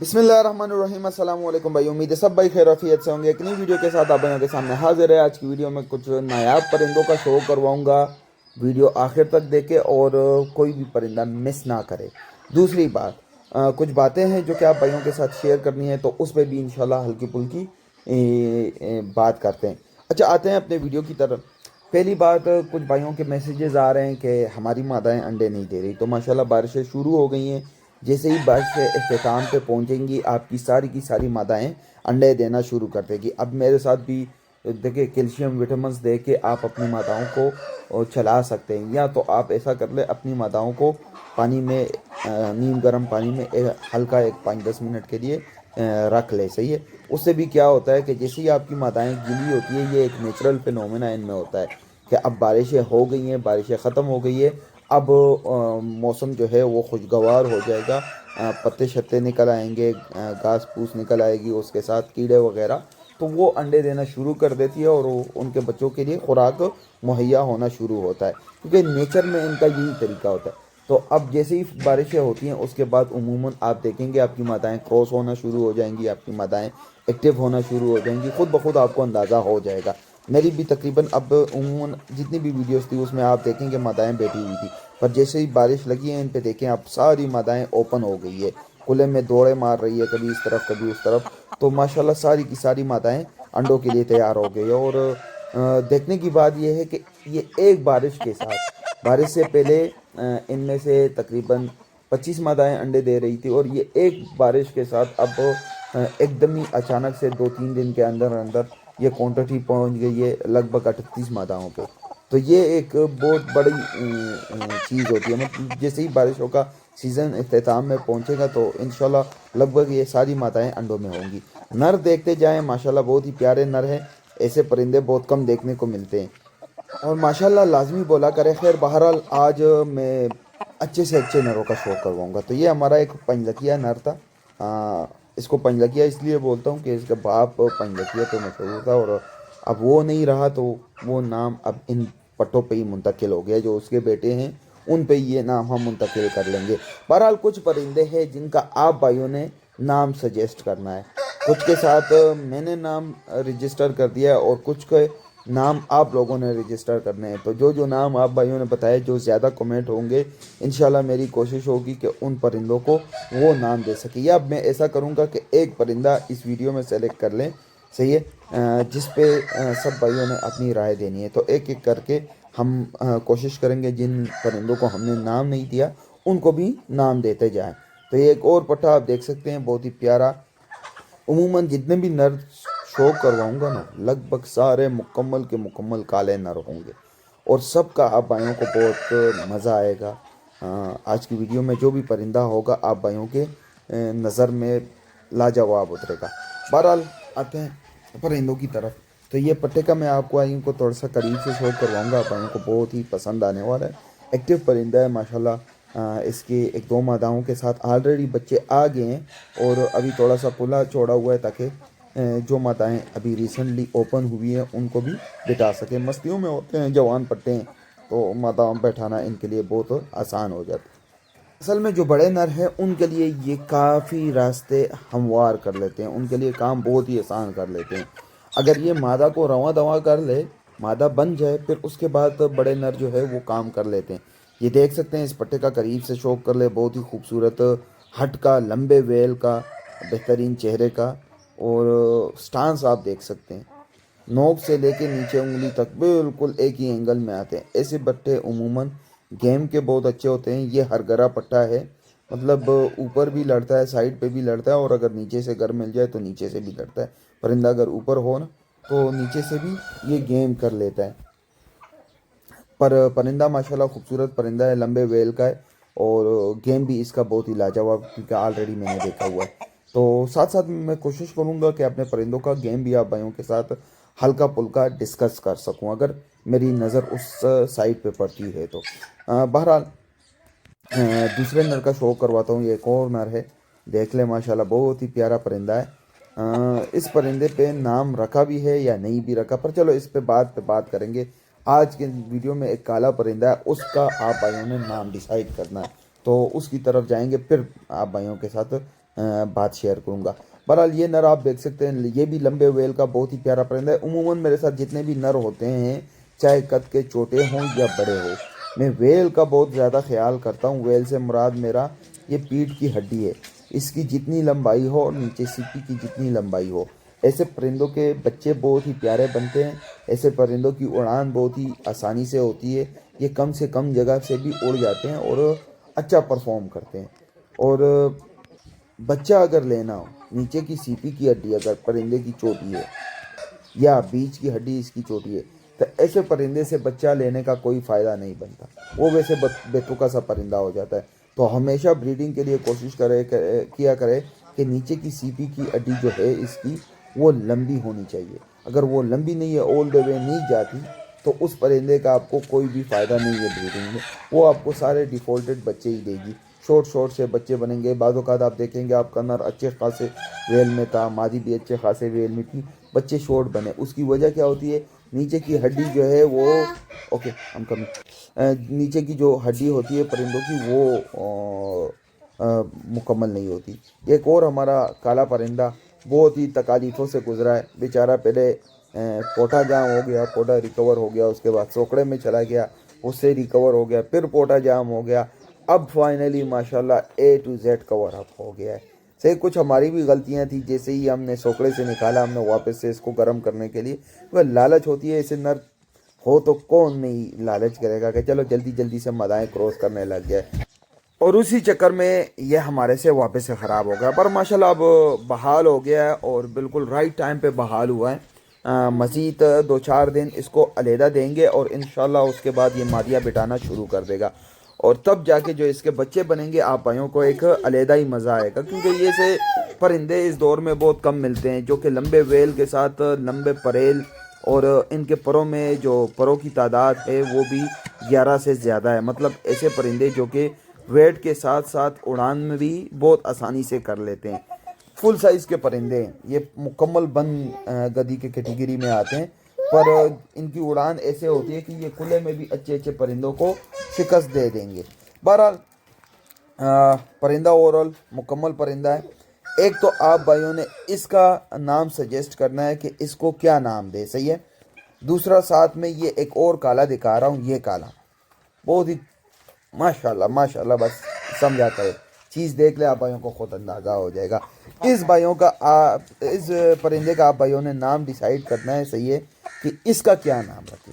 बिस्मिल्लाहिर्रहमानिर्रहीम। अस्सलाम वालेकुम भाई। उम्मीद है सब भाई खैर आफियत से होंगे। एक नई वीडियो के साथ आप भाइयों के सामने हाजिर है। आज की वीडियो में कुछ नायाब परिंदों का शो करवाऊंगा। वीडियो आखिर तक देखे और कोई भी परिंदा मिस ना करे। दूसरी बात, कुछ बातें हैं जो कि आप भाइयों के साथ शेयर करनी है, तो उस पर भी इंशाल्लाह हल्की फुल्की बात करते हैं। अच्छा, आते हैं अपने वीडियो की तरफ। पहली बात, कुछ भाइयों के मैसेजेस आ रहे हैं कि हमारी मादाएं अंडे नहीं दे रही, तो माशाल्लाह बारिशें शुरू हो गई हैं। जैसे ही बारिशें अख्ताम पे पहुंचेंगी, आपकी सारी की सारी मादाएं अंडे देना शुरू कर देगी। अब मेरे साथ भी देखिए, कैल्शियम विटामिन्स दे के आप अपनी मादाओं को चला सकते हैं, या तो आप ऐसा कर ले, अपनी मादाओं को पानी में नीम गर्म पानी में हल्का एक 5-10 मिनट के लिए रख ले। सही है। उससे भी क्या होता है कि जैसे ही आपकी मादाएं गीली होती है, ये एक नेचुरल फिनोमेना इनमें होता है कि अब बारिशें हो गई हैं, बारिशें ख़त्म हो गई है। अब मौसम जो है वो खुशगवार हो जाएगा। पत्ते शत्ते निकल आएंगे, घास फूस निकल आएगी, उसके साथ कीड़े वगैरह, तो वो अंडे देना शुरू कर देती है और उनके बच्चों के लिए खुराक मुहैया होना शुरू होता है, क्योंकि नेचर में इनका यही तरीका होता है। तो अब जैसे ही बारिशें होती हैं, उसके बाद उमूमन आप देखेंगे आपकी मादाएं क्रॉस होना शुरू हो जाएंगी, आपकी मादाएं एक्टिव होना शुरू हो जाएंगी। खुद ब खुद आपको अंदाज़ा हो जाएगा। मेरी भी तकरीबन अब उमूमन जितनी भी वीडियोस थी उसमें आप देखेंगे मादाएं बैठी हुई थी, पर जैसे ही बारिश लगी है इन पे देखें आप, सारी मादाएं ओपन हो गई है, खुले में दौड़े मार रही है, कभी इस तरफ कभी उस तरफ। तो माशाल्लाह सारी की सारी मादाएं अंडों के लिए तैयार हो गई है। और देखने की बात यह है कि ये एक बारिश के साथ, बारिश से पहले इनमें से तकरीबन 25 मादाएं अंडे दे रही थी, और ये एक बारिश के साथ अब एकदम ही अचानक से 2-3 दिन के अंदर अंदर ये क्वांटिटी पहुंच गई है लगभग 38 मादाओं पे। तो ये एक बहुत बड़ी चीज़ होती है। मतलब जैसे ही बारिशों का सीज़न अख्ताम में पहुंचेगा, तो इंशाल्लाह लगभग ये सारी माताएं अंडों में होंगी। नर देखते जाएं, माशाल्लाह बहुत ही प्यारे नर हैं। ऐसे परिंदे बहुत कम देखने को मिलते हैं, और माशाल्लाह लाजमी बोला करे। खैर बहरहाल, आज मैं अच्छे से अच्छे नरों का शौक करवाऊंगा। तो ये हमारा एक पंजलकिया नर था। इसको पंजलकिया इसलिए बोलता हूँ कि इसका बाप पंजलकिया पे मशहूर था, और अब वो नहीं रहा, तो वो नाम अब इन पट्टों पे ही मुंतकिल हो गया। जो उसके बेटे हैं उन पे ये नाम हम मुंतकिल कर लेंगे। बहरहाल, कुछ परिंदे हैं जिनका आप भाइयों ने नाम सजेस्ट करना है। कुछ के साथ मैंने नाम रजिस्टर कर दिया है, और कुछ के नाम आप लोगों ने रजिस्टर करने हैं। तो जो जो नाम आप भाइयों ने बताए, जो ज़्यादा कमेंट होंगे, इंशाल्लाह मेरी कोशिश होगी कि उन परिंदों को वो नाम दे सके। या मैं ऐसा करूँगा कि एक परिंदा इस वीडियो में सेलेक्ट कर लें। सही है। जिस पे सब भाइयों ने अपनी राय देनी है, तो एक एक करके हम कोशिश करेंगे जिन परिंदों को हमने नाम नहीं दिया उनको भी नाम देते जाएं। तो ये एक और पट्टा आप देख सकते हैं, बहुत ही प्यारा। उमूमन जितने भी नर शो करवाऊंगा ना, लगभग सारे मुकम्मल के मुकम्मल काले नर होंगे, और सबका आप भाइयों को बहुत मज़ा आएगा। आज की वीडियो में जो भी परिंदा होगा आप भाइयों के नज़र में लाजवाब उतरेगा। बहरहाल, आते हैं परिंदों की तरफ। तो ये पट्टे का मैं आपको भाइयों को थोड़ा सा करीब से शो करवाऊंगा, आप भाइयों को बहुत ही पसंद आने वाला है। एक्टिव परिंदा है माशाल्लाह। इसके एक दो मादाओं के साथ ऑलरेडी बच्चे आ गए हैं, और अभी थोड़ा सा खुला छोड़ा हुआ है, ताकि जो माताएं अभी रिसेंटली ओपन हुई हैं उनको भी बिठा सकें। मस्तियों में होते हैं, जवान पट्टे हैं, तो माताओं बैठाना इनके लिए बहुत आसान हो जाता है। असल में जो बड़े नर हैं उनके लिए ये काफ़ी रास्ते हमवार कर लेते हैं, उनके लिए काम बहुत ही आसान कर लेते हैं। अगर ये मादा को रवा दवा कर ले, मादा बन जाए, फिर उसके बाद बड़े नर जो है वो काम कर लेते हैं। ये देख सकते हैं, इस पट्टे का करीब से शौक कर ले, बहुत ही खूबसूरत हट का, लंबे वेल का, बेहतरीन चेहरे का, और स्टांस आप देख सकते हैं। नोक से लेके नीचे उंगली तक बिल्कुल एक ही एंगल में आते हैं। ऐसे पट्टे उमूमन गेम के बहुत अच्छे होते हैं। ये हरगरा पट्टा है, मतलब ऊपर भी लड़ता है, साइड पे भी लड़ता है, और अगर नीचे से घर मिल जाए तो नीचे से भी लड़ता है। परिंदा अगर ऊपर हो ना, तो नीचे से भी ये गेम कर लेता है। पर परिंदा माशाल्लाह खूबसूरत परिंदा है, लंबे वेल का है, और गेम भी इसका बहुत ही लाजवाब, क्योंकि ऑलरेडी मैंने देखा हुआ है। तो साथ साथ मैं कोशिश करूंगा कि अपने परिंदों का गेम भी आप भाइयों के साथ हल्का पुल्का डिस्कस कर सकूं, अगर मेरी नज़र उस साइड पे पड़ती है तो। बहरहाल, दूसरे नर का शो करवाता हूँ। ये एक और नर है, देख ले माशाल्लाह बहुत ही प्यारा परिंदा है। इस परिंदे पे नाम रखा भी है या नहीं भी रखा, पर चलो इस पे बात करेंगे। आज के वीडियो में एक काला परिंदा है, उसका आप भाइयों ने नाम डिसाइड करना है, तो उसकी तरफ जाएंगे, फिर आप भाइयों के साथ बात शेयर करूँगा। बहरहाल ये नर आप देख सकते हैं, ये भी लंबे वेल का बहुत ही प्यारा परिंदा है। उमूमन मेरे साथ जितने भी नर होते हैं, चाहे कद के छोटे हों या बड़े हों, मैं वेल का बहुत ज़्यादा ख्याल करता हूँ। वेल से मुराद मेरा ये पीठ की हड्डी है, इसकी जितनी लंबाई हो और नीचे सीपी की जितनी लंबाई हो। ऐसे परिंदों के बच्चे बहुत ही प्यारे बनते हैं। ऐसे परिंदों की उड़ान बहुत ही आसानी से होती है। ये कम से कम जगह से भी उड़ जाते हैं और अच्छा परफॉर्म करते हैं। और बच्चा अगर लेना हो, नीचे की सीपी की हड्डी अगर परिंदे की चोटी है या बीच की हड्डी इसकी चोटी है, तो ऐसे परिंदे से बच्चा लेने का कोई फ़ायदा नहीं बनता, वो वैसे बेतुका सा परिंदा हो जाता है। तो हमेशा ब्रीडिंग के लिए कोशिश किया करे कि नीचे की सीपी की हड्डी जो है इसकी वो लंबी होनी चाहिए। अगर वो लंबी नहीं है, ऑल द वे नहीं जाती, तो उस परिंदे का आपको कोई भी फ़ायदा नहीं है ब्रीडिंग में। वो आपको सारे डिफ़ॉल्टेड बच्चे ही देगी, शॉर्ट से बच्चे बनेंगे। बाद औक़ात आप देखेंगे आपका नर अच्छे खासे वेल में था, मादी भी अच्छे खासे वेल में थी, बच्चे शॉर्ट बने। उसकी वजह क्या होती है, नीचे की हड्डी जो है वो ओके हम कमिंग नीचे की जो हड्डी होती है परिंदों की वो मुकम्मल नहीं होती। एक और हमारा काला परिंदा बहुत ही तकालीफ़ों से गुजरा है बेचारा। पहले पोटा जाम हो गया, पोटा रिकवर हो गया, उसके बाद सोकड़े में चला गया, उससे रिकवर हो गया, फिर पोटा जाम हो गया, अब फाइनली माशाल्लाह A to Z cover up हो गया है। सही कुछ हमारी भी गलतियां थी, जैसे ही हमने सोकड़े से निकाला, हमने वापस से इसको गर्म करने के लिए, वह लालच होती है। इसे नर हो तो कौन नहीं लालच करेगा कि चलो जल्दी जल्दी से मदाएँ क्रॉस करने लग जाए, और उसी चक्कर में ये हमारे से वापस से ख़राब हो गया। पर माशाल्लाह अब बहाल हो गया है और बिल्कुल राइट टाइम पे बहाल हुआ है। मज़ीद 2-4 दिन इसको अलहदा देंगे और इंशाल्लाह उसके बाद ये मादियाँ बिठाना शुरू कर देगा, और तब जाके जो इसके बच्चे बनेंगे आप भाइयों को एक अलहदा ही मज़ा आएगा। क्योंकि ये से परिंदे इस दौर में बहुत कम मिलते हैं जो कि लंबे वेल के साथ लंबे परेल, और इनके परों में जो परों की तादाद है वो भी 11 से ज़्यादा है। मतलब ऐसे परिंदे जो कि वेट के साथ साथ उड़ान में भी बहुत आसानी से कर लेते हैं। फुल साइज़ के परिंदे हैं ये, मुकम्मल बंद गदी के कैटेगरी में आते हैं, पर इनकी उड़ान ऐसे होती है कि ये खुले में भी अच्छे अच्छे परिंदों को शिकस्त दे देंगे। बहरहाल परिंदा ओवरऑल मुकम्मल परिंदा है। एक तो आप भाइयों ने इसका नाम सजेस्ट करना है कि इसको क्या नाम दे, सही है। दूसरा साथ में ये एक और काला दिखा रहा हूँ, ये काला बहुत ही माशाल्लाह माशाल्लाह, बस समझा करे, चीज़ देख ले आप भाइयों को खुद अंदाज़ा हो जाएगा। इस परिंदे का आप भाइयों ने नाम डिसाइड करना है, सही है, कि इसका क्या नाम रखें।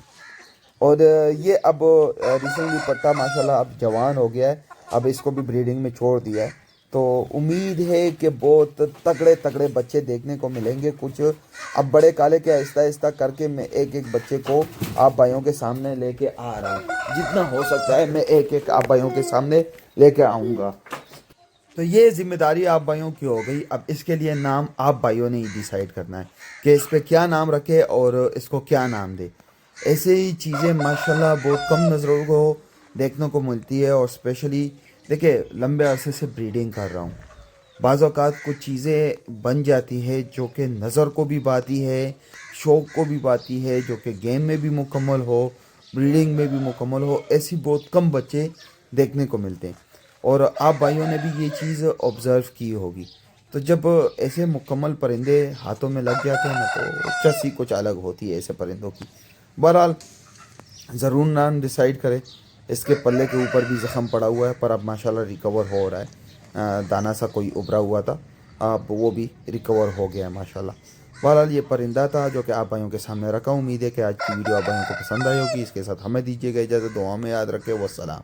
और ये अब रिसेंटली पट्टा माशाल्लाह अब जवान हो गया है, अब इसको भी ब्रीडिंग में छोड़ दिया है। तो उम्मीद है कि बहुत तगड़े तगड़े बच्चे देखने को मिलेंगे। कुछ अब बड़े काले के आहिस्ता आहिस्ता करके मैं एक एक बच्चे को आप भाइयों के सामने लेके आ रहा हूँ। जितना हो सकता है मैं एक एक आप भाइयों के सामने लेके आऊँगा। तो ये जिम्मेदारी आप भाइयों की हो गई। अब इसके लिए नाम आप भाइयों ने ही डिसाइड करना है कि इस पर क्या नाम रखे और इसको क्या नाम दे। ऐसे ही चीज़ें माशाल्लाह बहुत कम नज़रों को देखने को मिलती है। और स्पेशली देखिए, लंबे अरसे से ब्रीडिंग कर रहा हूँ, बाज़ औक़ात कुछ चीज़ें बन जाती है जो कि नज़र को भी बाती है, शौक़ को भी बाती है, जो कि गेम में भी मुकम्मल हो, ब्रीडिंग में भी मुकम्मल हो। ऐसी बहुत कम बच्चे देखने को मिलते हैं, और आप भाइयों ने भी ये चीज़ ऑब्ज़र्व की होगी। तो जब ऐसे मुकम्मल परिंदे हाथों में लग जाते हैं ना, तो चस्सी कुछ अलग होती है ऐसे परिंदों की। बहरहाल ज़रूर नाम डिसाइड करें। इसके पल्ले के ऊपर भी ज़ख़म पड़ा हुआ है, पर अब माशाल्लाह रिकवर हो रहा है। दाना सा कोई उभरा हुआ था, अब वो भी रिकवर हो गया है माशाल्लाह। बहरहाल ये परिंदा था जो कि आप भाइयों के सामने रखा। उम्मीद है कि आज की वीडियो आप भाइयों को पसंद आई होगी। इसके साथ हमें दीजिएगा इजाज़त, दुआ में याद रखें। वस्सलाम।